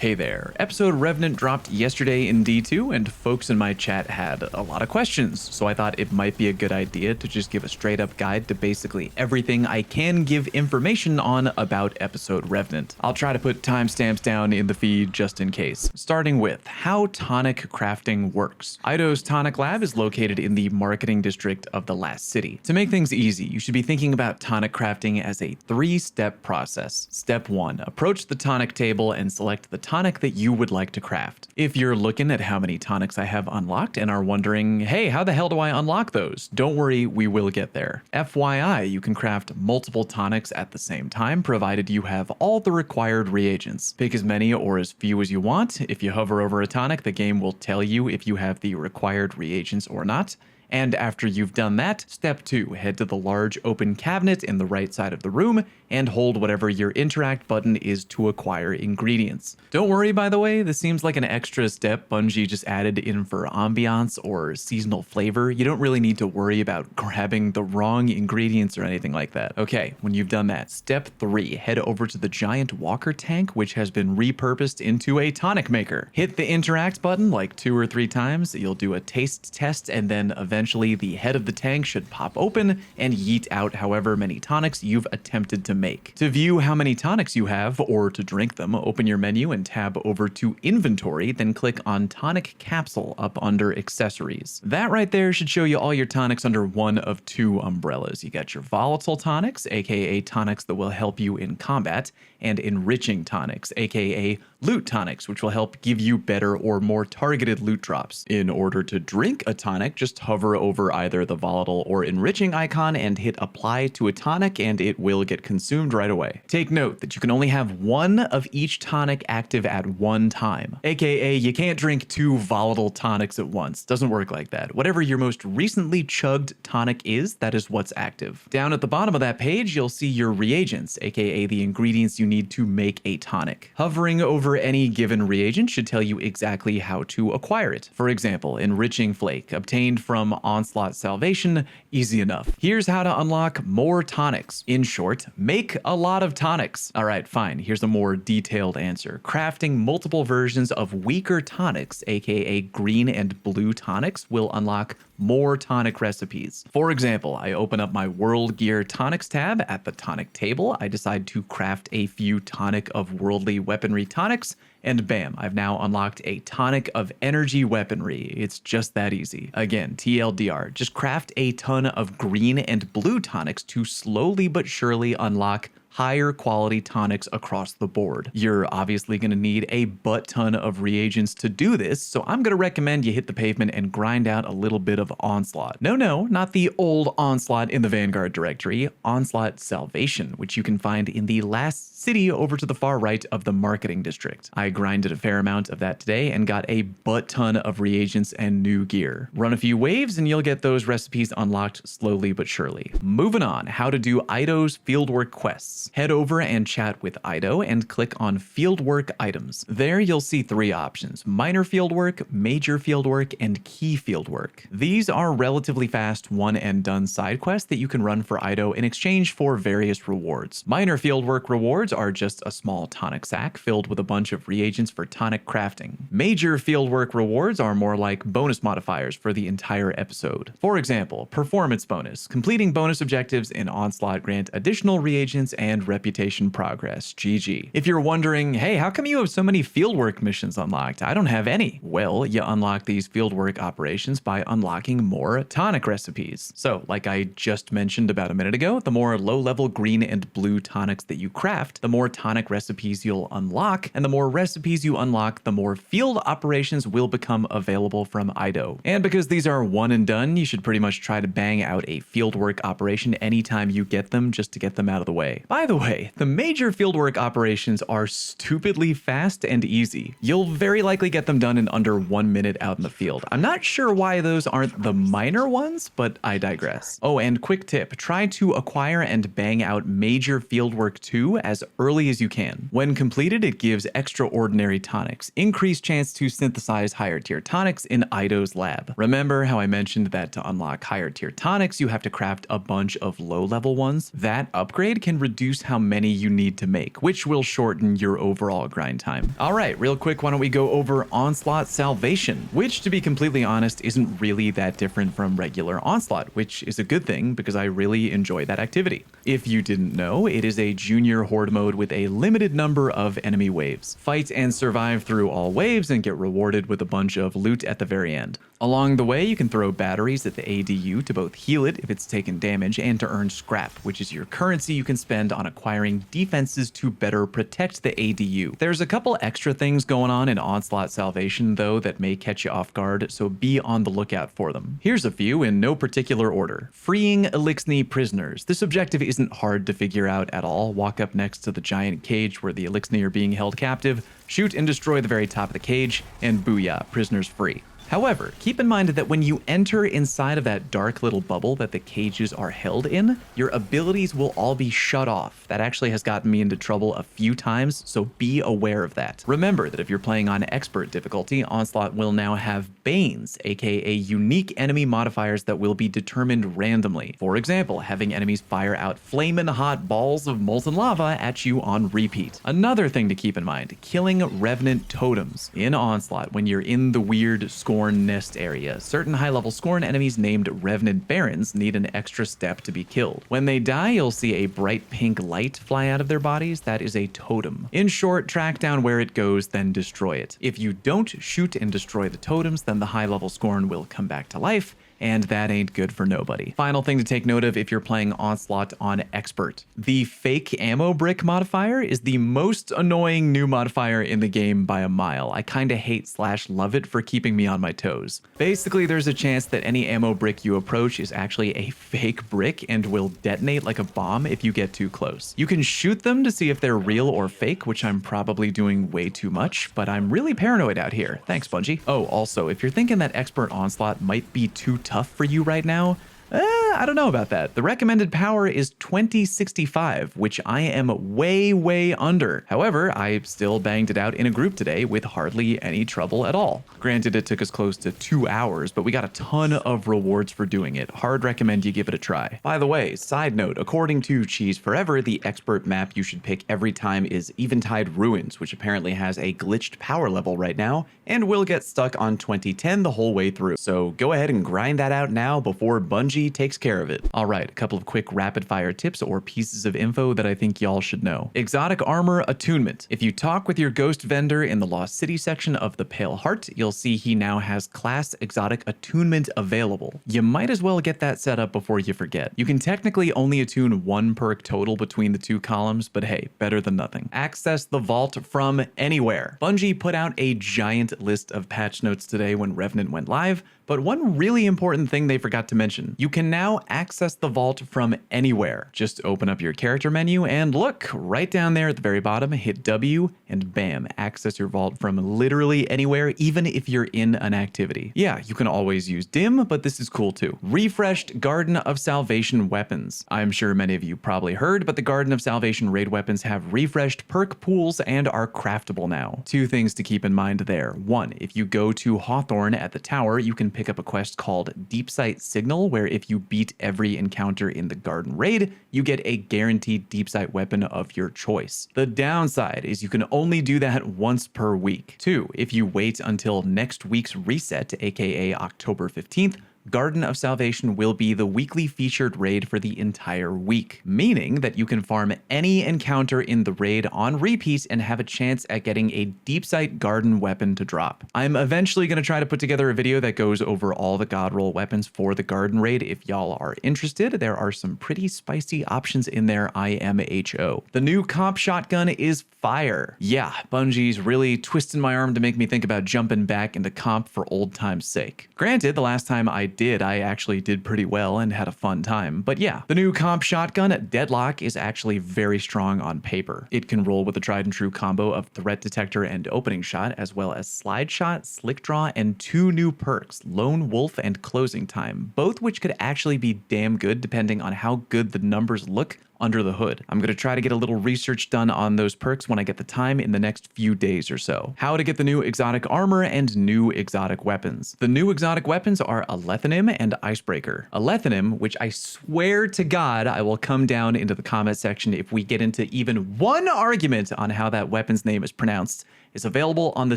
Hey there, episode Revenant dropped yesterday in D2 and folks in my chat had a lot of questions, so I thought it might be a good idea to just give a straight up guide to basically everything I can give information on about episode Revenant. I'll try to put timestamps down in the feed just in case. Starting with how Tonic Crafting works. Ido's Tonic Lab is located in the marketing district of the last city. To make things easy, you should be thinking about Tonic Crafting as a 3-step process. Step 1, approach the tonic table and select the tonic that you would like to craft. If you're looking at how many tonics I have unlocked and are wondering, hey, how the hell do I unlock those? Don't worry, we will get there. FYI, you can craft multiple tonics at the same time, provided you have all the required reagents. Pick as many or as few as you want. If you hover over a tonic, the game will tell you if you have the required reagents or not. And after you've done that, step 2, head to the large open cabinet in the right side of the room and hold whatever your interact button is to acquire ingredients. Don't worry, by the way, this seems like an extra step Bungie just added in for ambiance or seasonal flavor. You don't really need to worry about grabbing the wrong ingredients or anything like that. Okay, when you've done that, step 3, head over to the giant walker tank, which has been repurposed into a tonic maker. Hit the interact button like 2 or 3 times, you'll do a taste test, and then eventually the head of the tank should pop open and yeet out however many tonics you've attempted to make. To view how many tonics you have, or to drink them, open your menu and tab over to Inventory, then click on Tonic Capsule up under Accessories. That right there should show you all your tonics under one of 2 umbrellas. You got your volatile tonics, aka tonics that will help you in combat, and enriching tonics, aka loot tonics, which will help give you better or more targeted loot drops. In order to drink a tonic, just hover over either the volatile or enriching icon and hit apply to a tonic and it will get consumed right away. Take note that you can only have 1 of each tonic active at one time, aka you can't drink 2 volatile tonics at once. Doesn't work like that. Whatever your most recently chugged tonic is, that is what's active. Down at the bottom of that page, you'll see your reagents, aka the ingredients you need to make a tonic. Hovering over any given reagent should tell you exactly how to acquire it. For example, enriching flake, obtained from Onslaught Salvation, easy enough. Here's how to unlock more tonics. In short, make a lot of tonics. Alright, fine, here's a more detailed answer. Crafting multiple versions of weaker tonics, aka green and blue tonics, will unlock more tonic recipes. For example, I open up my World Gear Tonics tab at the tonic table, I decide to craft a few tonic of worldly weaponry tonics, and bam, I've now unlocked a tonic of energy weaponry. It's just that easy. Again, TLDR, just craft a ton of green and blue tonics to slowly but surely unlock higher quality tonics across the board. You're obviously going to need a butt ton of reagents to do this, so I'm going to recommend you hit the pavement and grind out a little bit of Onslaught. No, not the old Onslaught in the Vanguard directory, Onslaught Salvation, which you can find in the last city over to the far right of the marketing district. I grinded a fair amount of that today and got a butt ton of reagents and new gear. Run a few waves and you'll get those recipes unlocked slowly but surely. Moving on, how to do Ido's Fieldwork Quests. Head over and chat with Ido and click on Fieldwork items. There you'll see 3 options: minor fieldwork, major fieldwork, and key fieldwork. These are relatively fast one and done side quests that you can run for Ido in exchange for various rewards. Minor fieldwork rewards are just a small tonic sack filled with a bunch of reagents for tonic crafting. Major fieldwork rewards are more like bonus modifiers for the entire episode. For example, performance bonus. Completing bonus objectives in Onslaught grant additional reagents and reputation progress. GG. If you're wondering, hey, how come you have so many fieldwork missions unlocked? I don't have any. Well, you unlock these fieldwork operations by unlocking more tonic recipes. So, like I just mentioned about a minute ago, the more low-level green and blue tonics that you craft, the more tonic recipes you'll unlock, and the more recipes you unlock, the more field operations will become available from Ido. And because these are one and done, you should pretty much try to bang out a fieldwork operation anytime you get them just to get them out of the way. By the way, the major fieldwork operations are stupidly fast and easy. You'll very likely get them done in under 1 minute out in the field. I'm not sure why those aren't the minor ones, but I digress. Oh, and quick tip, try to acquire and bang out major fieldwork 2 as early as you can. When completed, it gives extraordinary tonics, increased chance to synthesize higher tier tonics in Ido's lab. Remember how I mentioned that to unlock higher tier tonics, you have to craft a bunch of low level ones? That upgrade can reduce reduce how many you need to make, which will shorten your overall grind time. All right, real quick, why don't we go over Onslaught Salvation, which, to be completely honest, isn't really that different from regular Onslaught, which is a good thing because I really enjoy that activity. If you didn't know, it is a junior horde mode with a limited number of enemy waves. Fight and survive through all waves and get rewarded with a bunch of loot at the very end. Along the way, you can throw batteries at the ADU to both heal it if it's taken damage and to earn scrap, which is your currency you can spend on acquiring defenses to better protect the ADU. There's a couple extra things going on in Onslaught Salvation though that may catch you off guard, so be on the lookout for them. Here's a few in no particular order. Freeing Elixni prisoners. This objective isn't hard to figure out at all. Walk up next to the giant cage where the Elixni are being held captive, shoot and destroy the very top of the cage, and booyah, prisoners free. However, keep in mind that when you enter inside of that dark little bubble that the cages are held in, your abilities will all be shut off. That actually has gotten me into trouble a few times, so be aware of that. Remember that if you're playing on expert difficulty, Onslaught will now have Banes, aka unique enemy modifiers that will be determined randomly. For example, having enemies fire out flamin' hot balls of molten lava at you on repeat. Another thing to keep in mind, killing Revenant totems. In Onslaught, when you're in the weird Scorn nest area, certain high-level Scorn enemies named Revenant Barons need an extra step to be killed. When they die, you'll see a bright pink light fly out of their bodies. That is a totem. In short, track down where it goes, then destroy it. If you don't shoot and destroy the totems, then the high-level Scorn will come back to life, and that ain't good for nobody. Final thing to take note of if you're playing Onslaught on Expert. The fake ammo brick modifier is the most annoying new modifier in the game by a mile. I kinda hate / love it for keeping me on my toes. Basically, there's a chance that any ammo brick you approach is actually a fake brick and will detonate like a bomb if you get too close. You can shoot them to see if they're real or fake, which I'm probably doing way too much, but I'm really paranoid out here. Thanks, Bungie. Oh, also, if you're thinking that Expert Onslaught might be too tough for you right now, I don't know about that. The recommended power is 2065, which I am way under. However, I still banged it out in a group today with hardly any trouble at all. Granted, it took us close to 2 hours, but we got a ton of rewards for doing it. Hard recommend you give it a try. By the way, side note, according to Cheese Forever, the expert map you should pick every time is Eventide Ruins, which apparently has a glitched power level right now, and will get stuck on 2010 the whole way through. So go ahead and grind that out now before Bungie takes care of it. All right, a couple of quick rapid fire tips or pieces of info that I think y'all should know. Exotic armor attunement. If you talk with your ghost vendor in the Lost City section of the Pale Heart, you'll see he now has class exotic attunement available. You might as well get that set up before you forget. You can technically only attune 1 perk total between the 2 columns, but hey, better than nothing. Access the vault from anywhere. Bungie put out a giant list of patch notes today when Revenant went live, but one really important thing they forgot to mention. You can now access the vault from anywhere. Just open up your character menu and look, right down there at the very bottom, hit W and bam, access your vault from literally anywhere, even if you're in an activity. Yeah, you can always use dim, but this is cool too. Refreshed Garden of Salvation weapons. I'm sure many of you probably heard, but the Garden of Salvation raid weapons have refreshed perk pools and are craftable now. 2 things to keep in mind there. 1, if you go to Hawthorne at the tower, you can pick up a quest called Deep Sight Signal, where if you beat every encounter in the Garden raid, you get a guaranteed deep sight weapon of your choice. The downside is you can only do that once per week. 2, if you wait until next week's reset, aka October 15th, Garden of Salvation will be the weekly featured raid for the entire week, meaning that you can farm any encounter in the raid on repeat and have a chance at getting a deep sight garden weapon to drop. I'm eventually going to try to put together a video that goes over all the god roll weapons for the garden raid. If y'all are interested, there are some pretty spicy options in there, IMHO. The new comp shotgun is fire. Yeah, Bungie's really twisting my arm to make me think about jumping back into comp for old time's sake. Granted, the last time I actually did pretty well and had a fun time. But yeah, the new comp shotgun, Deadlock, is actually very strong on paper. It can roll with a tried and true combo of threat detector and opening shot, as well as slide shot, slick draw, and 2 new perks, Lone Wolf and Closing Time, both which could actually be damn good depending on how good the numbers look under the hood. I'm going to try to get a little research done on those perks when I get the time in the next few days or so. How to get the new exotic armor and new exotic weapons. The new exotic weapons are Atunement and Icebreaker. Atunement, which I swear to God I will come down into the comment section if we get into even one argument on how that weapon's name is pronounced, is available on the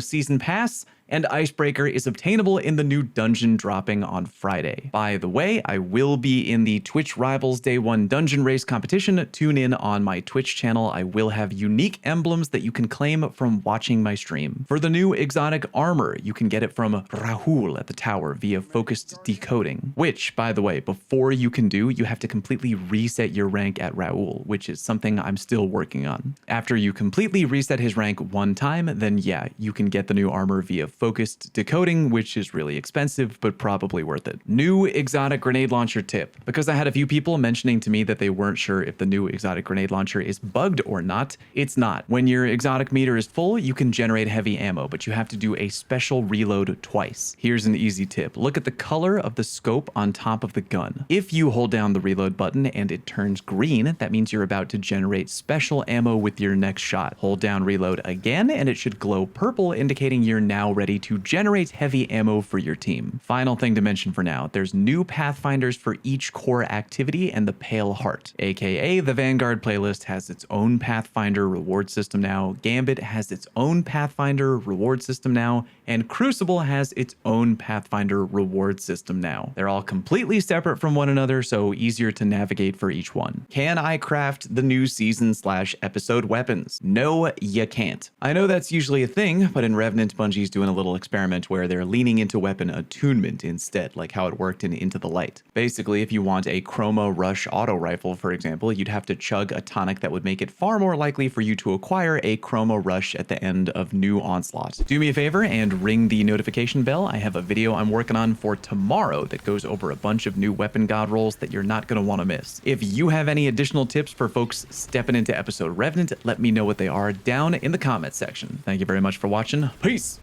Season Pass, and Icebreaker is obtainable in the new dungeon dropping on Friday. By the way, I will be in the Twitch Rivals Day 1 dungeon race competition. Tune in on my Twitch channel. I will have unique emblems that you can claim from watching my stream. For the new exotic armor, you can get it from Rahul at the tower via focused decoding, which, by the way, before you can do, you have to completely reset your rank at Rahul, which is something I'm still working on. After you completely reset his rank one time, then yeah, you can get the new armor via focused decoding, which is really expensive, but probably worth it. New exotic grenade launcher tip. Because I had a few people mentioning to me that they weren't sure if the new exotic grenade launcher is bugged or not, it's not. When your exotic meter is full, you can generate heavy ammo, but you have to do a special reload twice. Here's an easy tip. Look at the color of the scope on top of the gun. If you hold down the reload button and it turns green, that means you're about to generate special ammo with your next shot. Hold down reload again, and it should glow purple, indicating you're now ready to generate heavy ammo for your team. Final thing to mention for now, there's new Pathfinders for each core activity and the Pale Heart, aka the Vanguard playlist has its own Pathfinder reward system now, Gambit has its own Pathfinder reward system now, and Crucible has its own Pathfinder reward system now. They're all completely separate from one another, so easier to navigate for each one. Can I craft the new season/episode weapons? No, you can't. I know that's usually a thing, but in Revenant, Bungie's doing a little experiment where they're leaning into weapon attunement instead, like how it worked in Into the Light. Basically, if you want a Chroma Rush auto rifle, for example, you'd have to chug a tonic that would make it far more likely for you to acquire a Chroma Rush at the end of new Onslaught. Do me a favor and ring the notification bell. I have a video I'm working on for tomorrow that goes over a bunch of new weapon god rolls that you're not going to want to miss. If you have any additional tips for folks stepping into episode Revenant, let me know what they are down in the comments section. Thank you very much for watching. Peace!